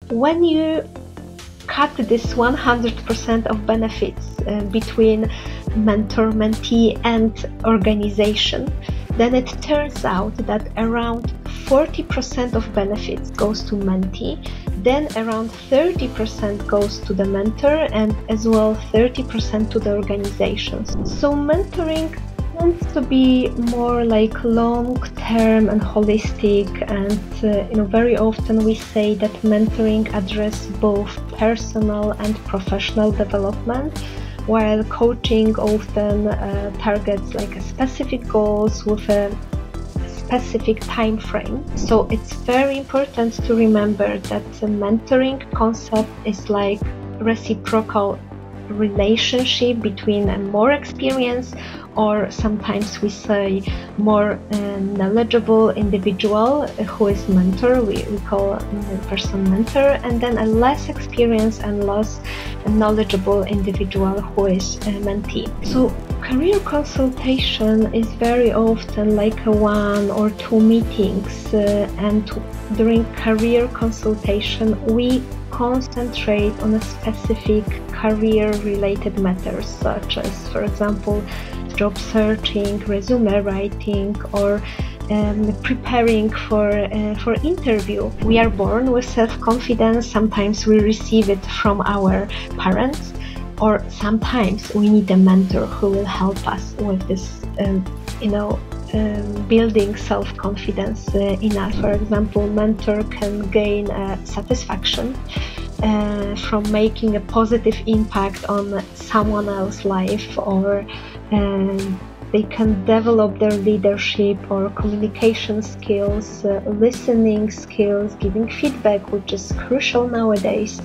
When you cut this 100% of benefits between mentor-mentee and organization, then it turns out that around 40% of benefits goes to mentee, then around 30% goes to the mentor, and as well 30% to the organizations. So mentoring tends to be more like long-term and holistic, and very often we say that mentoring addresses both personal and professional development, while coaching often targets like a specific goals with a specific time frame. So it's very important to remember that the mentoring concept is like reciprocal relationship between a more experienced, or sometimes we say more knowledgeable individual who is mentor, we call a person mentor, and then a less experienced and less knowledgeable individual who is a mentee. So career consultation is very often like a 1 or 2 meetings, and during career consultation we concentrate on a specific career-related matters, such as, for example, job searching, resume writing, or preparing for interview. We are born with self-confidence. Sometimes we receive it from our parents, or sometimes we need a mentor who will help us with this, building self-confidence in us. For example, mentor can gain satisfaction from making a positive impact on someone else's life, or they can develop their leadership or communication skills, listening skills, giving feedback, which is crucial nowadays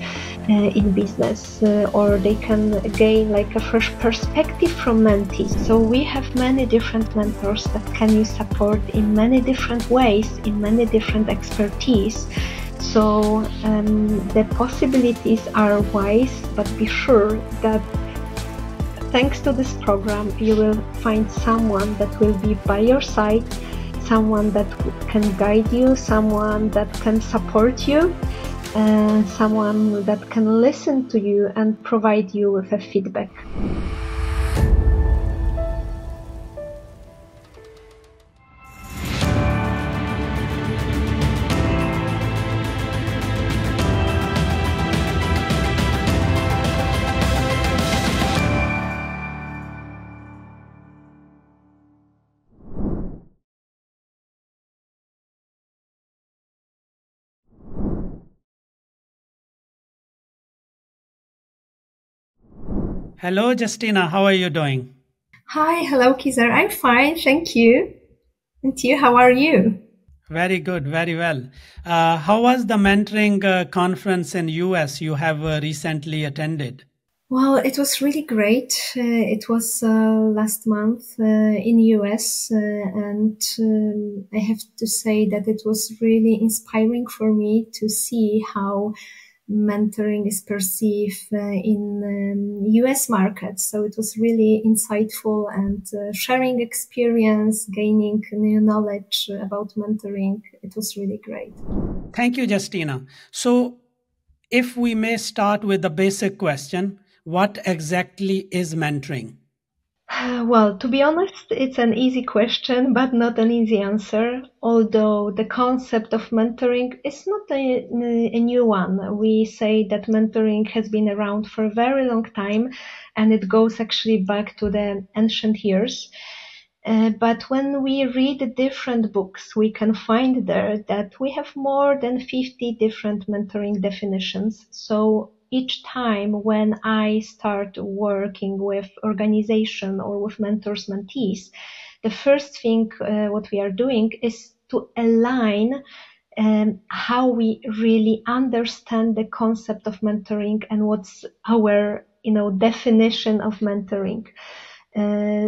in business, or they can gain like a fresh perspective from mentees. So we have many different mentors that can you support in many different ways, in many different expertise. So the possibilities are wise, but be sure that thanks to this program, you will find someone that will be by your side, someone that can guide you, someone that can support you, and someone that can listen to you and provide you with a feedback. Hello, Justyna. How are you doing? Hi, hello, Kizar. I'm fine, thank you. And you, how are you? Very good, very well. How was the mentoring conference in US you have recently attended? Well, it was really great. It was last month in US, and I have to say that it was really inspiring for me to see how mentoring is perceived in US markets. So it was really insightful, and sharing experience, gaining new knowledge about mentoring. It was really great. Thank you, Justyna. So, if we may start with the basic question, what exactly is mentoring? Well, to be honest, it's an easy question, but not an easy answer. Although the concept of mentoring is not a new one. We say that mentoring has been around for a very long time, and it goes actually back to the ancient years. But when we read different books, we can find there that we have more than 50 different mentoring definitions. So each time when I start working with organization or with mentors, mentees, the first thing what we are doing is to align how we really understand the concept of mentoring and what's our definition of mentoring.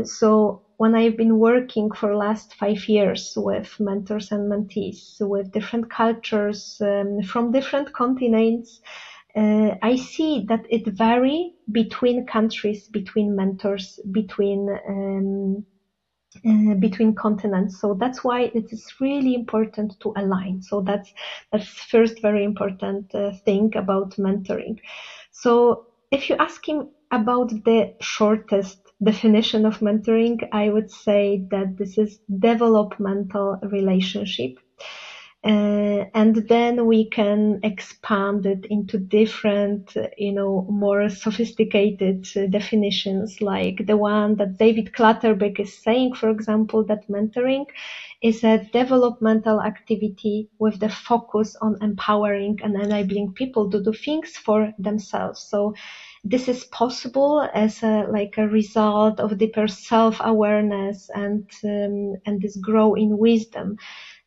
So when I've been working for last 5 years with mentors and mentees, with different cultures from different continents, I see that it varies between countries, between mentors, between between continents. So that's why it is really important to align. So that's first very important thing about mentoring. So if you ask him about the shortest definition of mentoring, I would say that this is developmental relationship. And then we can expand it into different, more sophisticated definitions, like the one that David Clutterbuck is saying, for example, that mentoring is a developmental activity with the focus on empowering and enabling people to do things for themselves. So this is possible as a result of deeper self-awareness and this grow in wisdom.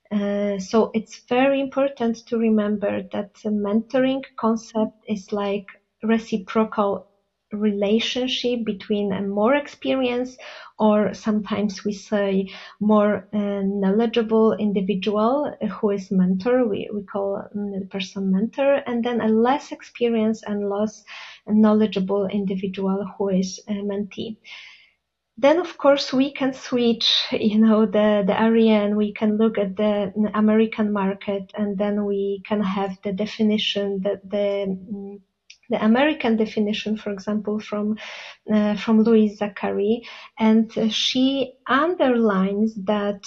So it's very important to remember that the mentoring concept is like reciprocal relationship between a more experienced, or sometimes we say more knowledgeable individual who is mentor. We call the person mentor, and then a less experienced and less knowledgeable individual who is a mentee. Then, of course, we can switch, the area, and we can look at the American market, and then we can have the definition that the American definition, for example, from Louise Zachary, and she underlines that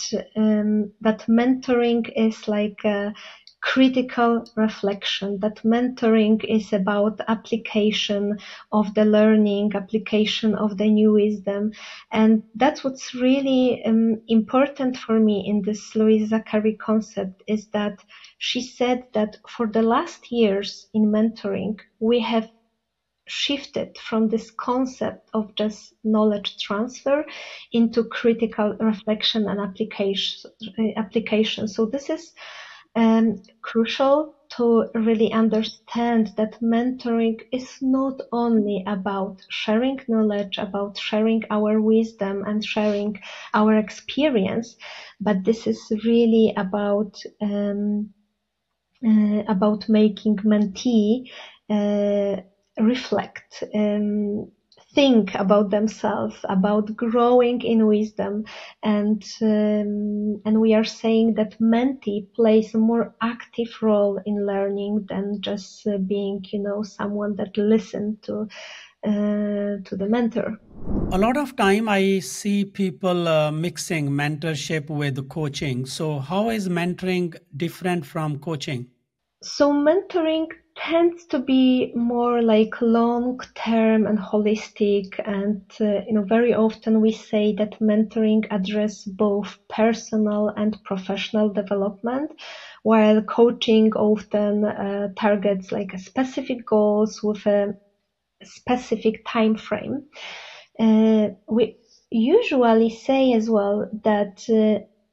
mentoring is like a critical reflection, that mentoring is about application of the learning, application of the new wisdom. And that's what's really important for me in this Louise Zachary concept, is that she said that for the last years in mentoring, we have shifted from this concept of just knowledge transfer into critical reflection and application. So this is crucial to really understand that mentoring is not only about sharing knowledge, about sharing our wisdom and sharing our experience, but this is really about making mentee reflect, think about themselves, about growing in wisdom, and we are saying that mentee plays a more active role in learning than just being, someone that listened to the mentor. A lot of time I see people mixing mentorship with coaching. So how is mentoring different from coaching? So mentoring tends to be more like long-term and holistic, and very often we say that mentoring addresses both personal and professional development, while coaching often targets like a specific goals with a specific time frame. We usually say as well that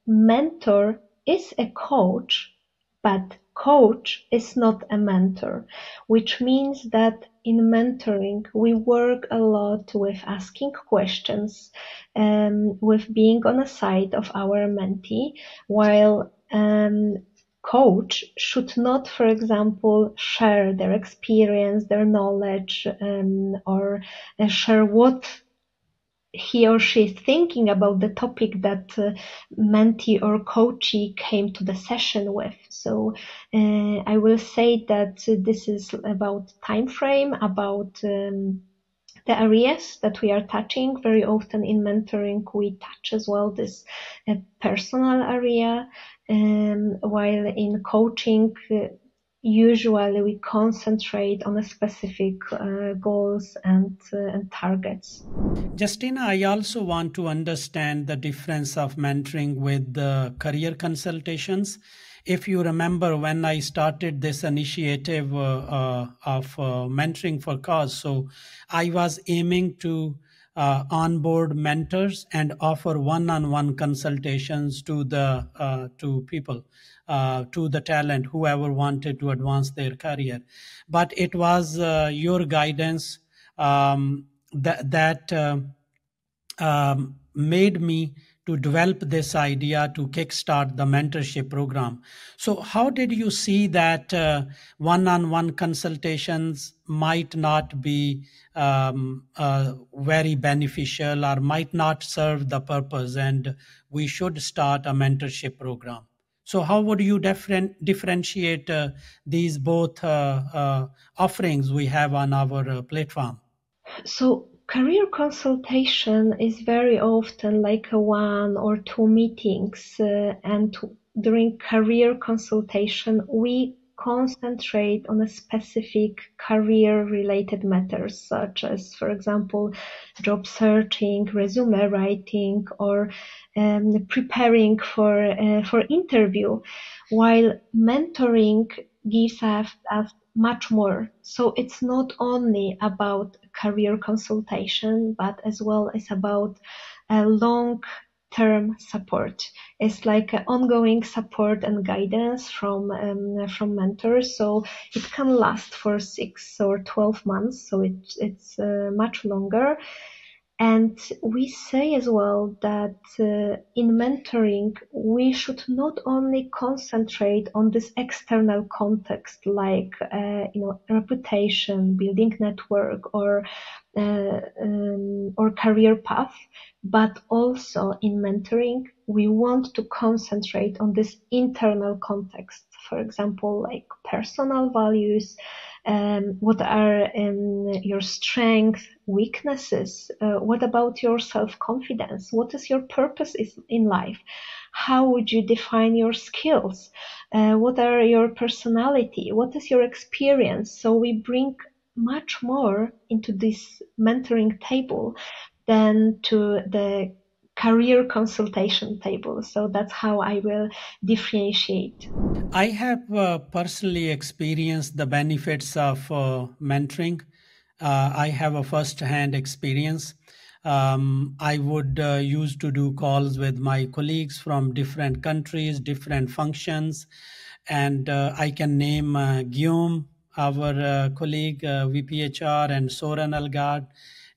mentor is a coach, but coach is not a mentor, which means that in mentoring we work a lot with asking questions, with being on the side of our mentee, while coach should not, for example, share their experience, their knowledge, or share what he or she is thinking about the topic that mentee or coachee came to the session with. So I will say that this is about time frame, about the areas that we are touching. Very often in mentoring we touch as well this personal area, while in coaching usually we concentrate on a specific goals and targets. Justyna, I also want to understand the difference of mentoring with the career consultations. If you remember, when I started this initiative of mentoring for cause, so I was aiming to onboard mentors and offer one-on-one consultations to the to people, to the talent, whoever wanted to advance their career. But it was your guidance that made me to develop this idea to kickstart the mentorship program. So, how did you see that one-on-one consultations might not be very beneficial or might not serve the purpose, and we should start a mentorship program? So, how would you differentiate these both offerings we have on our platform? So career consultation is very often like a one or two meetings, during career consultation, we concentrate on a specific career-related matters, such as, for example, job searching, resume writing, or preparing for interview, while mentoring gives us much more. So it's not only about career consultation, but as well as about long-term support. It's like ongoing support and guidance from mentors. So it can last for 6 or 12 months. So it's much longer. And we say as well that in mentoring, we should not only concentrate on this external context, like reputation, building network, or career path, but also in mentoring, we want to concentrate on this internal context. For example, like personal values, what are your strengths, weaknesses? What about your self-confidence? What is your purpose in life? How would you define your skills? What are your personality? What is your experience? So we bring much more into this mentoring table than to the career consultation table. So that's how I will differentiate. I have personally experienced the benefits of mentoring. I have a first-hand experience. I would used to do calls with my colleagues from different countries, different functions, and I can name Guillaume, our colleague, VPHR, and Soren Algard,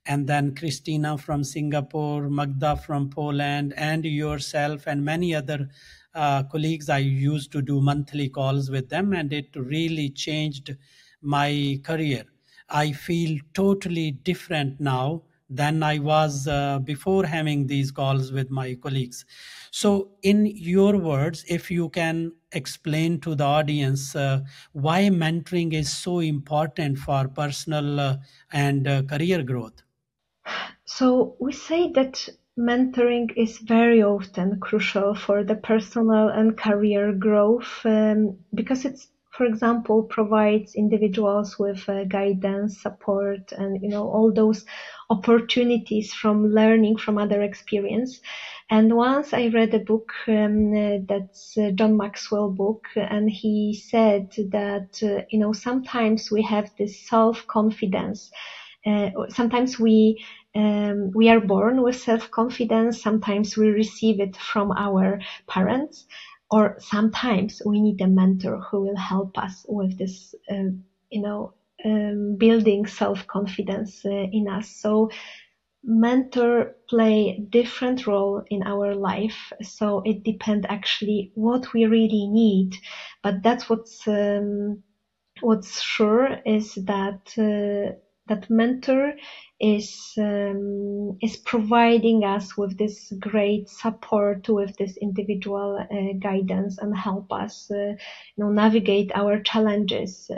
and then Christina from Singapore, Magda from Poland, and yourself, and many other colleagues. I used to do monthly calls with them, and it really changed my career. I feel totally different now than I was before having these calls with my colleagues. So, in your words, if you can explain to the audience why mentoring is so important for personal and career growth. So we say that mentoring is very often crucial for the personal and career growth, because it's, for example, provides individuals with guidance, support, and all those opportunities from learning from other experience. And once I read a book, that's John Maxwell book, and he said that sometimes we have this self confidence. Sometimes we are born with self-confidence. Sometimes we receive it from our parents, or sometimes we need a mentor who will help us with this, building self-confidence in us. So mentor play different role in our life. So it depends actually what we really need. But that's what's sure is that mentor is providing us with this great support, with this individual guidance, and help us navigate our challenges,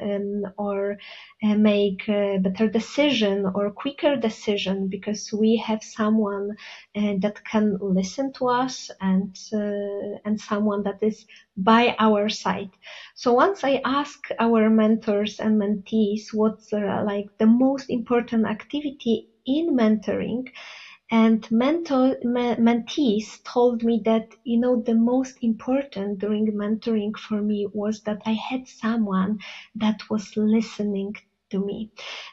or make a better decision or quicker decision, because we have someone that can listen to us, and someone that is by our side. So once I ask our mentors and mentees what's like the most important activity in mentoring, and mentees told me that the most important during mentoring for me was that I had someone that was listening to me,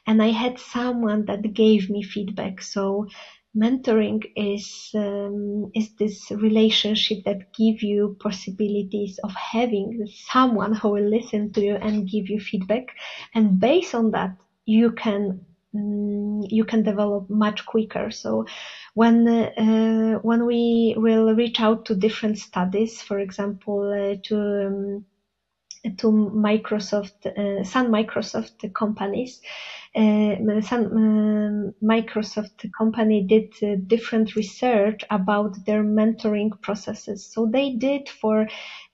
and I had someone that gave me feedback. So mentoring is this relationship that give you possibilities of having someone who will listen to you and give you feedback, and based on that you can you can develop much quicker. So when we will reach out to different studies, for example, to Microsoft, Sun Microsoft companies. Microsoft company did different research about their mentoring processes. So they did for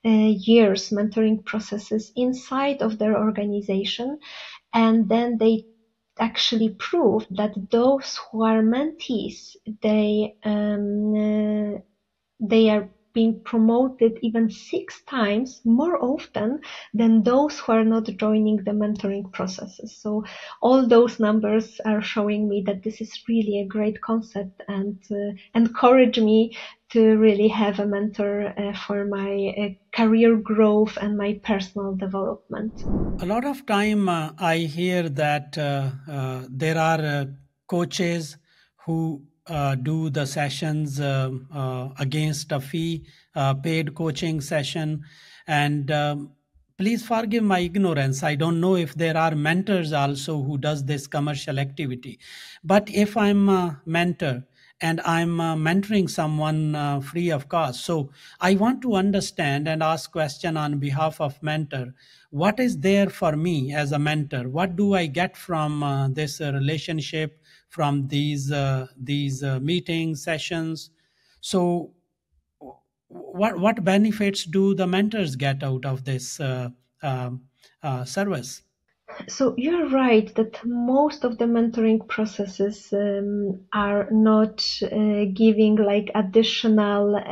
years mentoring processes inside of their organization, and then they actually proved that those who are mentees, they are being promoted even 6 times more often than those who are not joining the mentoring processes. So all those numbers are showing me that this is really a great concept, and encourage me to really have a mentor for my career growth and my personal development. A lot of time I hear that there are coaches who do the sessions against a fee, paid coaching session. And please forgive my ignorance. I don't know if there are mentors also who does this commercial activity. But if I'm a mentor and I'm mentoring someone free of cost, so I want to understand and ask question on behalf of mentor. What is there for me as a mentor? What do I get from this relationship, from these meetings, sessions? So what benefits do the mentors get out of this service? So you're right that most of the mentoring processes are not giving like additional,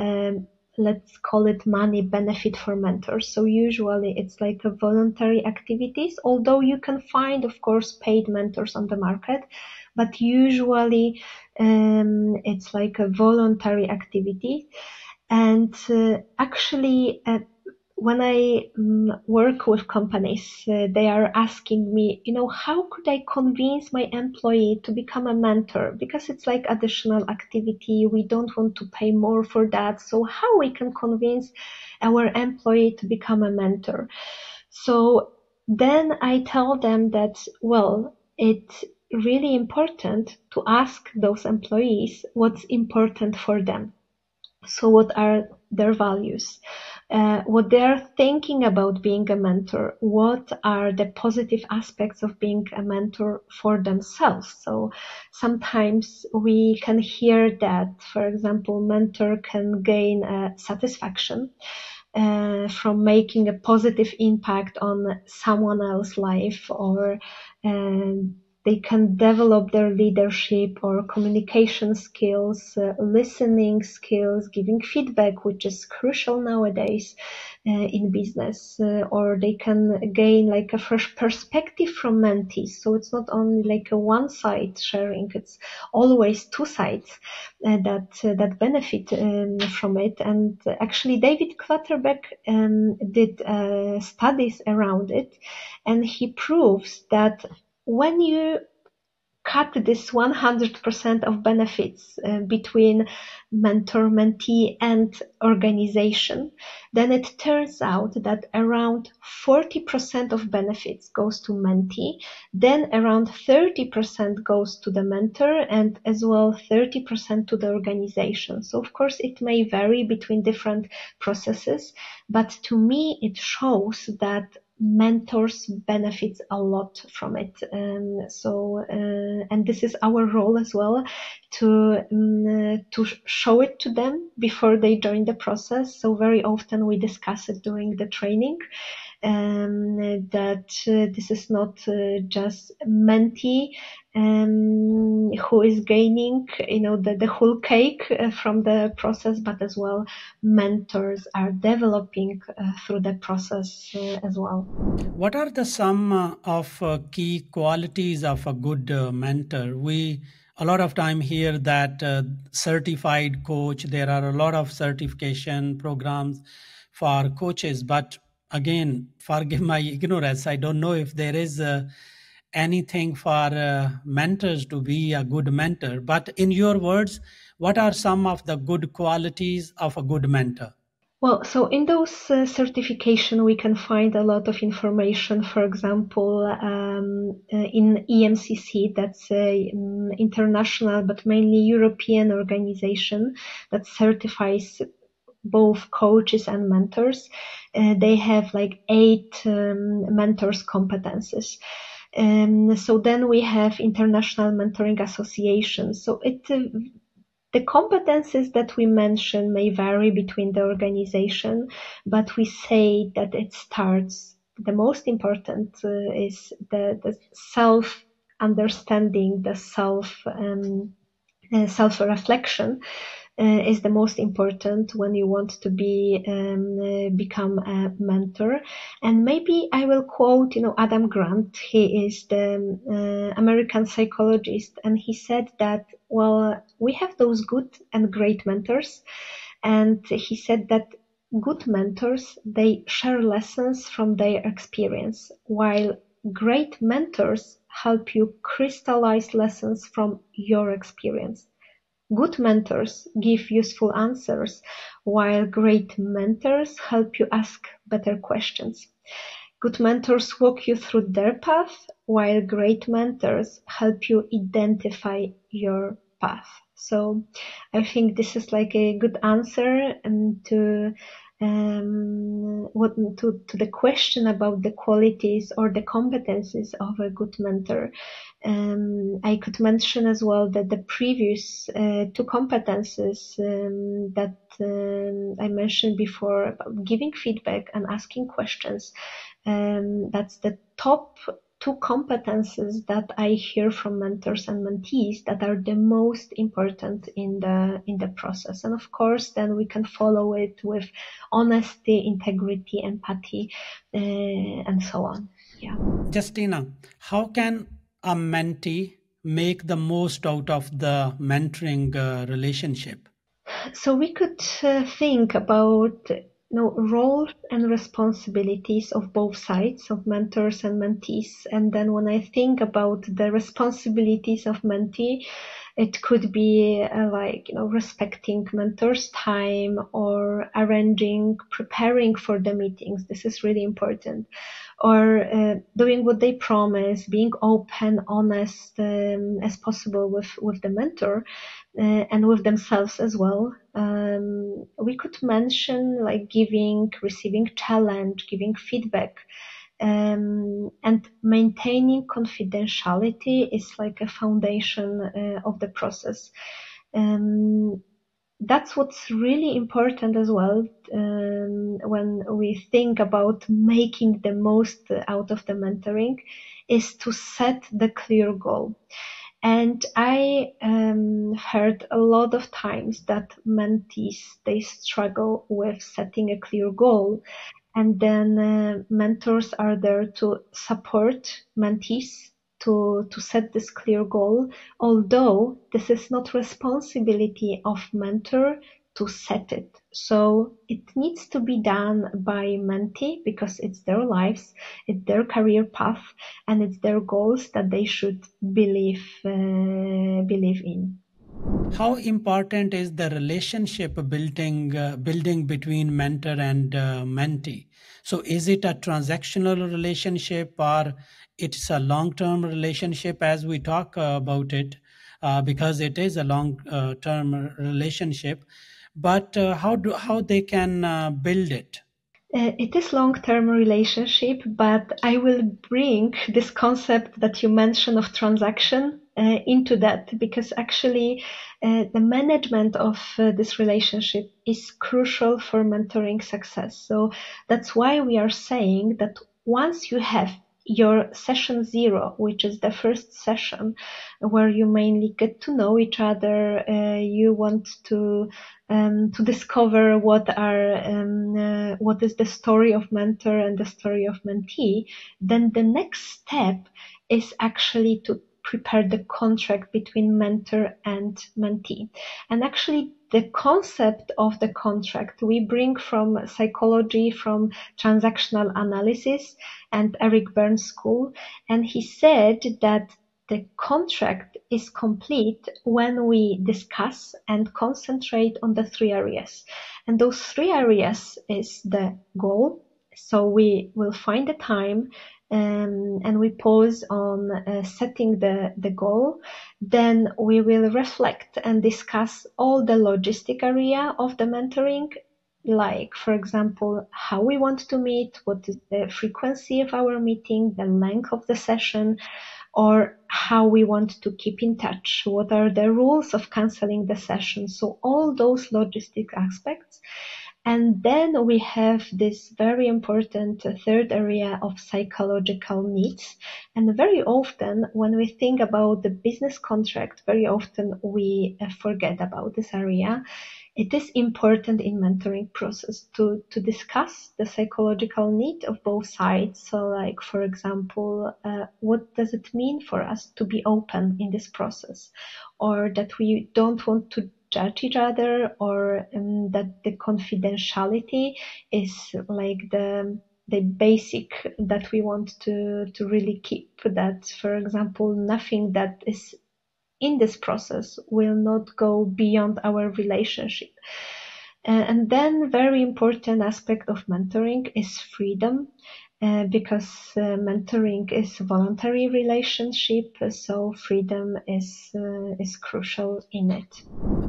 let's call it money benefit for mentors. So usually it's like a voluntary activities, although you can find, of course, paid mentors on the market, but usually it's like a voluntary activity. And actually, when I work with companies, they are asking me, how could I convince my employee to become a mentor? Because it's like additional activity. We don't want to pay more for that. So how we can convince our employee to become a mentor? So then I tell them that, well, it's really important to ask those employees what's important for them. So what are their values? What they are thinking about being a mentor? What are the positive aspects of being a mentor for themselves? So sometimes we can hear that, for example, mentor can gain satisfaction from making a positive impact on someone else's life, or they can develop their leadership or communication skills, listening skills, giving feedback, which is crucial nowadays in business, or they can gain like a fresh perspective from mentees. So it's not only like a one side sharing, it's always two sides that benefit from it. And actually David Clutterbeck did studies around it, and he proves that when you cut this 100% of benefits between mentor-mentee and organization, then it turns out that around 40% of benefits goes to mentee, then around 30% goes to the mentor, and as well 30% to the organization. So of course it may vary between different processes, but to me it shows that mentors benefits a lot from it. And this is our role as well, to show it to them before they join the process. So very often we discuss it during the training, that this is not just mentee who is gaining, the whole cake from the process, but as well mentors are developing through the process as well. What are the some of key qualities of a good mentor? We a lot of time hear that certified coach. There are a lot of certification programs for coaches, but again, forgive my ignorance. I don't know if there is anything for mentors to be a good mentor. But in your words, what are some of the good qualities of a good mentor? Well, so in those certification, we can find a lot of information. For example, in EMCC, that's a international but mainly European organization that certifies both coaches and mentors. They have like 8 mentors competences. So then we have International Mentoring Association. So the competences that we mention may vary between the organization, but we say that it starts. The most important is the self-understanding, the self-reflection is the most important when you want to become a mentor. And maybe I will quote, Adam Grant. He is the American psychologist, and he said that, well, we have those good and great mentors, and he said that good mentors, they share lessons from their experience, while great mentors help you crystallize lessons from your experience. Good mentors give useful answers, while great mentors help you ask better questions. Good mentors walk you through their path, while great mentors help you identify your path. So I think this is like a good answer to the question about the qualities or the competencies of a good mentor. I could mention as well that the previous 2 competences that I mentioned before about giving feedback and asking questions. That's the top 2 competences that I hear from mentors and mentees that are the most important in the process. And of course, then we can follow it with honesty, integrity, empathy, and so on. Yeah. Justyna, how can a mentee make the most out of the mentoring relationship? So we could think about roles and responsibilities of both sides, of mentors and mentees. And then when I think about the responsibilities of mentee, it could be respecting mentors' time or preparing for the meetings. This is really important. Or doing what they promise, being open, honest as possible with the mentor and with themselves as well. We could mention like receiving challenge, giving feedback, and maintaining confidentiality is like a foundation of the process. That's what's really important as well when we think about making the most out of the mentoring, is to set the clear goal. And I heard a lot of times that mentees, they struggle with setting a clear goal. And then mentors are there to support mentees to set this clear goal, although this is not responsibility of mentor to set it. So it needs to be done by mentee because it's their lives, it's their career path, and it's their goals that they should believe in. How important is the relationship building between mentor and mentee? So is it a transactional relationship or it's a long-term relationship as we talk about it? Because it is a long-term relationship, but how they can build it? It is long-term relationship, but I will bring this concept that you mentioned of transaction into that, because actually the management of this relationship is crucial for mentoring success. So that's why we are saying that once you have your session 0, which is the first session where you mainly get to know each other, you want to discover what is the story of mentor and the story of mentee, then the next step is actually to prepare the contract between mentor and mentee. And actually the concept of the contract we bring from psychology, from transactional analysis and Eric Bern's school. And he said that the contract is complete when we discuss and concentrate on the 3 areas. And those 3 areas is the goal. So we will find the time and we pause on setting the goal, then we will reflect and discuss all the logistic area of the mentoring, like, for example, how we want to meet, what is the frequency of our meeting, the length of the session, or how we want to keep in touch, what are the rules of canceling the session. So all those logistic aspects. And then we have this very important third area of psychological needs. And very often when we think about the business contract, very often we forget about this area. It is important in mentoring process to discuss the psychological need of both sides. So like, for example, what does it mean for us to be open in this process, or that we don't want to judge each other, or that the confidentiality is like the basic that we want to really keep, that, for example, nothing that is in this process will not go beyond our relationship. And then very important aspect of mentoring is freedom, because mentoring is voluntary relationship, so freedom is crucial in it.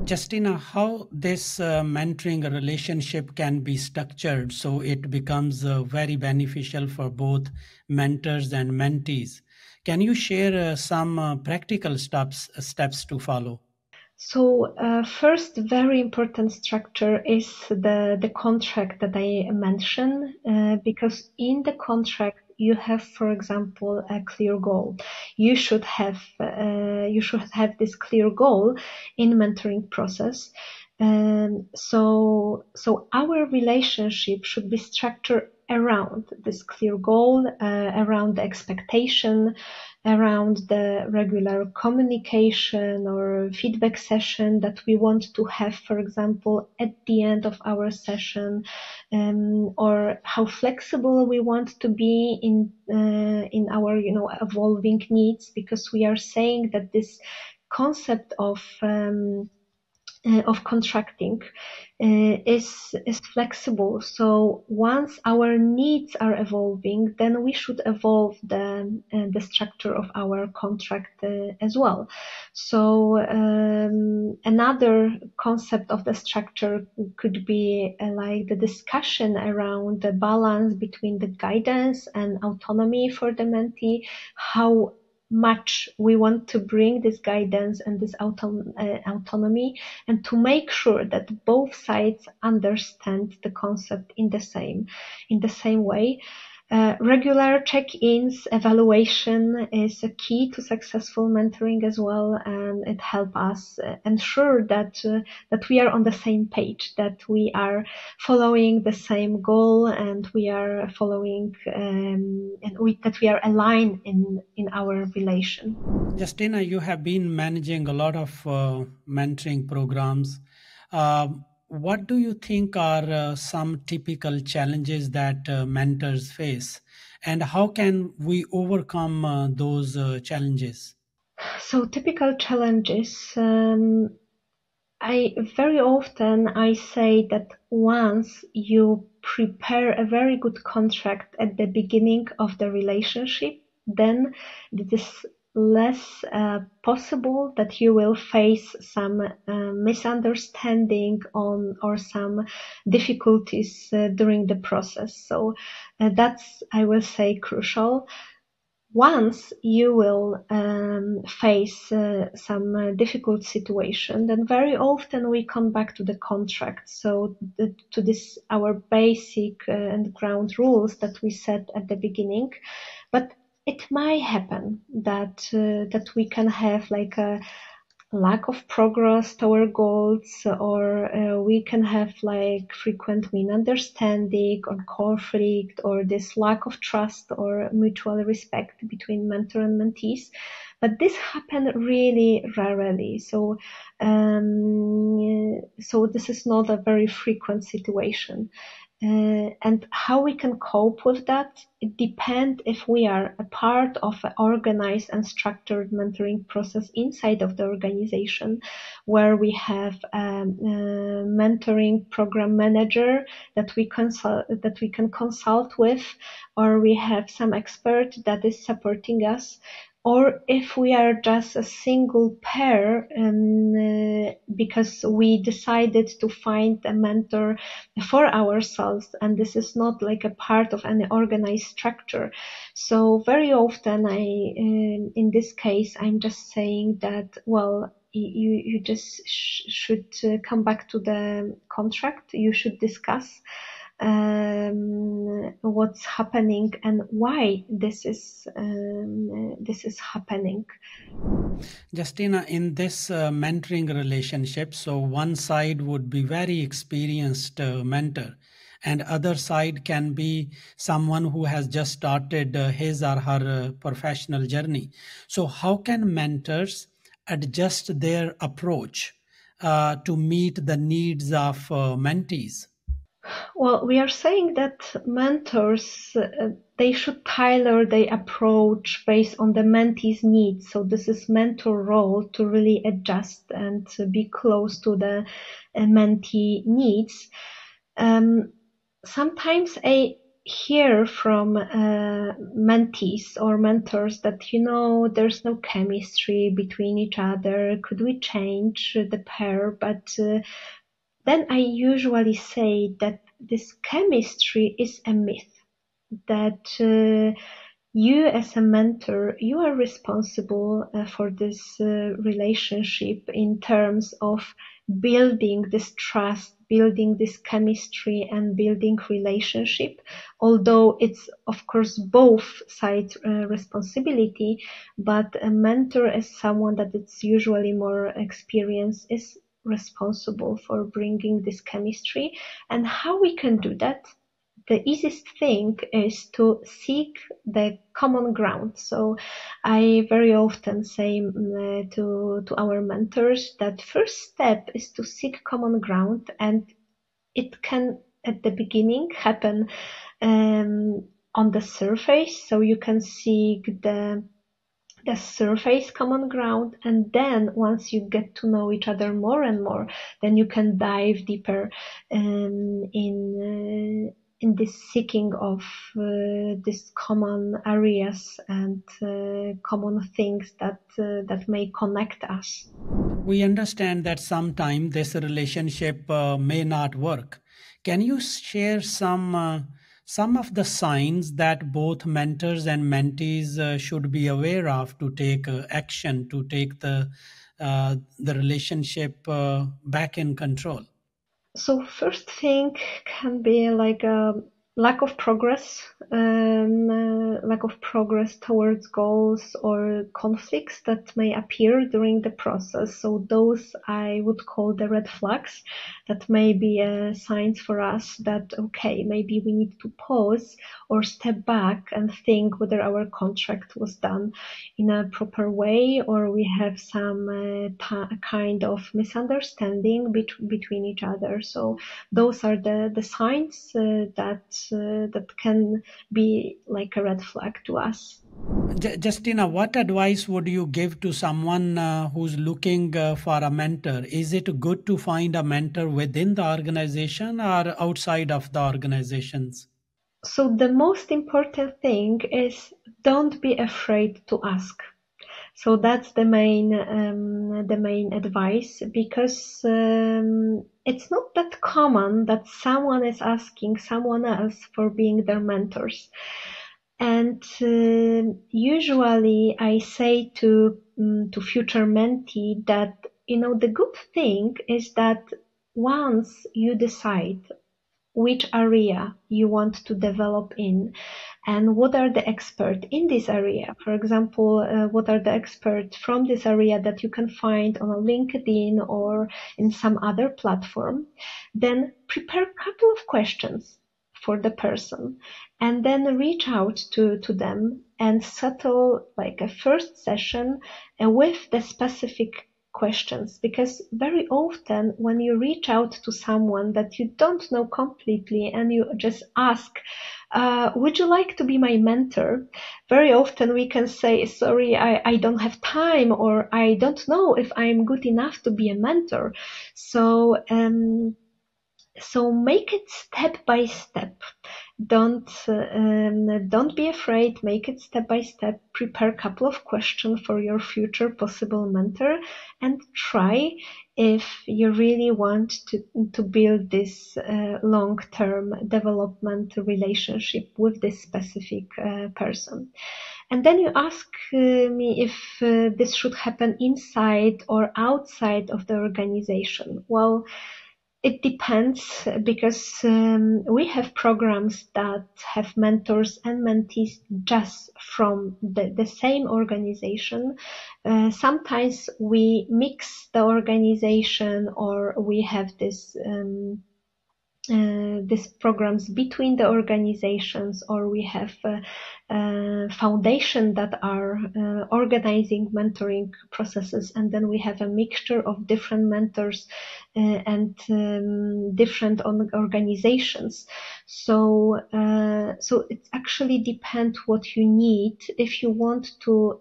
Justyna, how this mentoring relationship can be structured so it becomes very beneficial for both mentors and mentees. Can you share some practical steps to follow? So first, very important structure is the contract that I mentioned, because in the contract you have, for example, a clear goal. You should have this clear goal in mentoring process. So our relationship should be structured around this clear goal, around the expectation, around the regular communication or feedback session that we want to have, for example, at the end of our session, or how flexible we want to be in our evolving needs, because we are saying that this concept of contracting is flexible. So once our needs are evolving, then we should evolve the structure of our contract as well. So another concept of the structure could be like the discussion around the balance between the guidance and autonomy for the mentee, how much we want to bring this guidance and this autonomy, and to make sure that both sides understand the concept in the same way. Regular check-ins, evaluation is a key to successful mentoring as well, and it helps us ensure that we are on the same page, that we are following the same goal, and we are following that we are aligned in our relation. Justina, you have been managing a lot of mentoring programs. What do you think are some typical challenges that mentors face, and how can we overcome those challenges? So typical challenges. I very often I say that once you prepare a very good contract at the beginning of the relationship, then it is less possible that you will face some misunderstanding on or some difficulties during the process. So that's, I will say, crucial. Once you will face some difficult situation, then very often we come back to the contract. So to this our basic and ground rules that we set at the beginning. But it might happen that we can have like a lack of progress toward goals, or we can have like frequent misunderstanding or conflict, or this lack of trust or mutual respect between mentor and mentees. But this happen really rarely. So this is not a very frequent situation. And how we can cope with that, it depends if we are a part of an organized and structured mentoring process inside of the organization, where we have a mentoring program manager that we can consult with, or we have some expert that is supporting us, or if we are just a single pair, because we decided to find a mentor for ourselves, and this is not like a part of any organized structure. So very often in this case, I'm just saying that, well, you just should come back to the contract. You should discuss what's happening and why this is happening. Justyna, in this mentoring relationship, so one side would be very experienced mentor, and other side can be someone who has just started his or her professional journey. So how can mentors adjust their approach to meet the needs of mentees? Well, we are saying that mentors, they should tailor their approach based on the mentee's needs. So this is mentor role to really adjust and to be close to the mentee needs. Sometimes I hear from mentees or mentors that, there's no chemistry between each other. Could we change the pair? But then I usually say that this chemistry is a myth, that you as a mentor, you are responsible for this relationship in terms of building this trust, building this chemistry, and building relationship. Although it's of course both sides' responsibility, but a mentor as someone that it's usually more experienced is responsible for bringing this chemistry. And how we can do that? The easiest thing is to seek the common ground. So I very often say to our mentors that first step is to seek common ground, and it can at the beginning happen on the surface. So you can seek the surface common ground, and then once you get to know each other more and more, then you can dive deeper in this seeking of these common areas and common things that may connect us. We understand that sometime this relationship may not work. Can you share some of the signs that both mentors and mentees should be aware of to take action, to take the relationship back in control? So first thing can be like a lack of progress towards goals or conflicts that may appear during the process. So those I would call the red flags that may be signs for us that, okay, maybe we need to pause or step back and think whether our contract was done in a proper way, or we have some kind of misunderstanding between each other. So those are the signs that can be like a red flag to us. Justina, what advice would you give to someone who's looking for a mentor? Is it good to find a mentor within the organization or outside of the organizations? So the most important thing is don't be afraid to ask. So that's the main advice, because it's not that common that someone is asking someone else for being their mentors. And usually I say to future mentee that, the good thing is that once you decide which area you want to develop in, and what are the experts in this area. For example, what are the experts from this area that you can find on a LinkedIn or in some other platform. Then prepare a couple of questions for the person, and then reach out to them and settle like a first session with the specific questions, because very often when you reach out to someone that you don't know completely and you just ask, would you like to be my mentor? Very often we can say, sorry, I don't have time, or I don't know if I'm good enough to be a mentor. So make it step by step. Don't be afraid. Make it step by step. Prepare a couple of questions for your future possible mentor, and try if you really want to build this long-term development relationship with this specific person. And then you ask me if this should happen inside or outside of the organization. Well, it depends, because we have programs that have mentors and mentees just from the same organization. Sometimes we mix the organization, or we have these programs between the organizations, or we have foundation that are organizing mentoring processes, and then we have a mixture of different mentors and different organizations. So it actually depends what you need. If you want to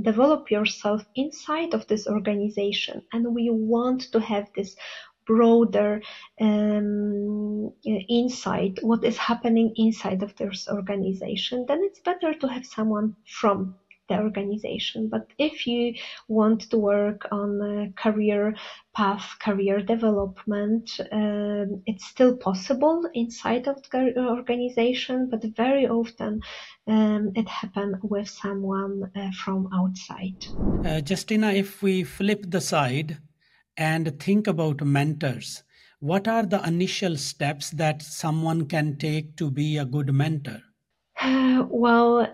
develop yourself inside of this organization, and we want to have this broader insight what is happening inside of this organization, then it's better to have someone from the organization. But if you want to work on a career path, career development, it's still possible inside of the organization, but very often it happens with someone from outside. Justyna, if we flip the side and think about mentors, what are the initial steps that someone can take to be a good mentor? Well,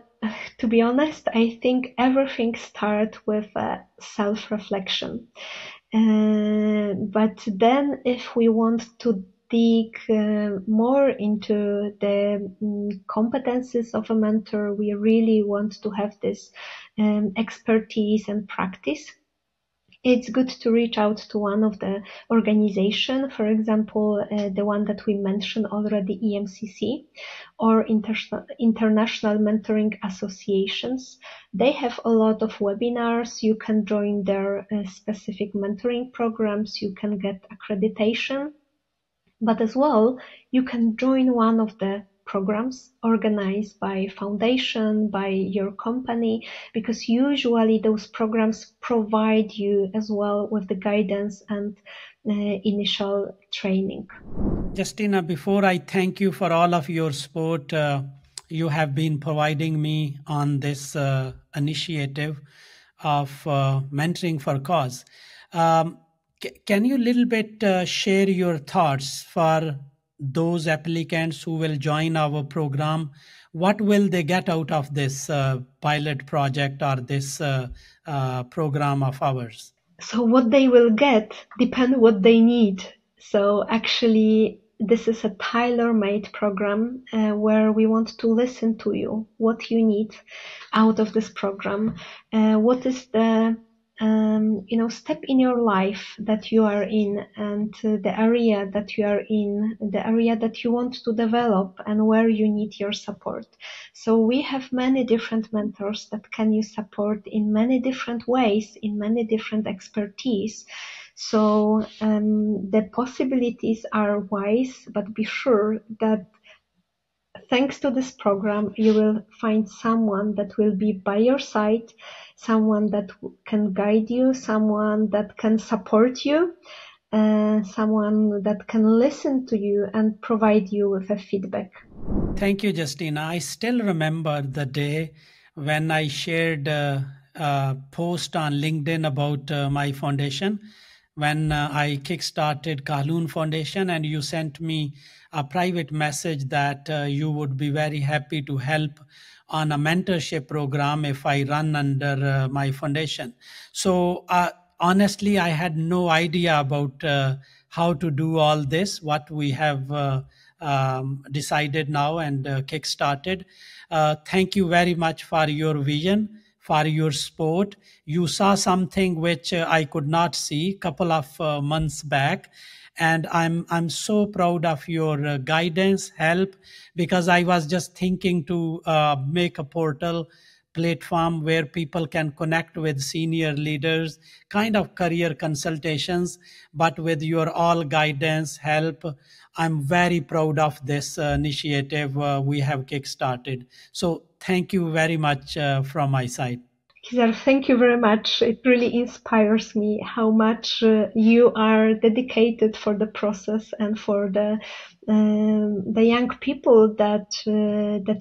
to be honest, I think everything starts with self-reflection. But then if we want to dig more into the competencies of a mentor, we really want to have this expertise and practice. It's good to reach out to one of the organization, for example, the one that we mentioned already, EMCC, or international mentoring associations. They have a lot of webinars. You can join their specific mentoring programs. You can get accreditation, but as well, you can join one of the programs organized by foundation, by your company, because usually those programs provide you as well with the guidance and initial training. Justyna, before I thank you for all of your support you have been providing me on this initiative of mentoring for cause, can you a little bit share your thoughts for those applicants who will join our program? What will they get out of this pilot project or this program of ours? So what they will get depend what they need. So actually, this is a tailor-made program where we want to listen to you, what you need out of this program, what is the step in your life that you are in, and the area that you are in, the area that you want to develop, and where you need your support. So we have many different mentors that can you support in many different ways, in many different expertise. So the possibilities are wide, but be sure that thanks to this program, you will find someone that will be by your side, someone that can guide you, someone that can support you, someone that can listen to you and provide you with a feedback. Thank you, Justyna. I still remember the day when I shared a post on LinkedIn about my foundation, when I kickstarted Kahloon Foundation, and you sent me a private message that you would be very happy to help on a mentorship program if I run under my foundation. So honestly, I had no idea about how to do all this, what we have decided now and kickstarted. Thank you very much for your vision, for your support. You saw something which I could not see couple of months back, and I'm so proud of your guidance, help, because I was just thinking to make a portal platform where people can connect with senior leaders, kind of career consultations, but with your all guidance, help. I'm very proud of this initiative we have kickstarted. So thank you very much from my side. Kizar, thank you very much. It really inspires me how much you are dedicated for the process and for the young people that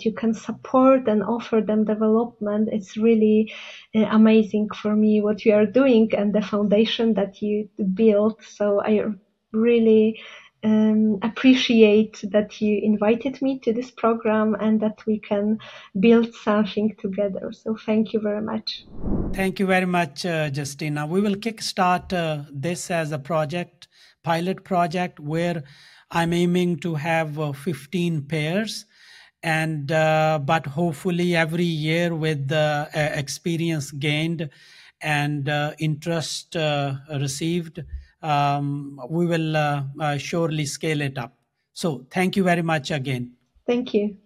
you can support and offer them development. It's really amazing for me what you are doing and the foundation that you built. So I really appreciate that you invited me to this program and that we can build something together. So thank you very much. Thank you very much, Justyna. We will kickstart this as a project, pilot project, where I'm aiming to have 15 pairs, and but hopefully every year with the experience gained and interest received, we will surely scale it up. So thank you very much again. Thank you.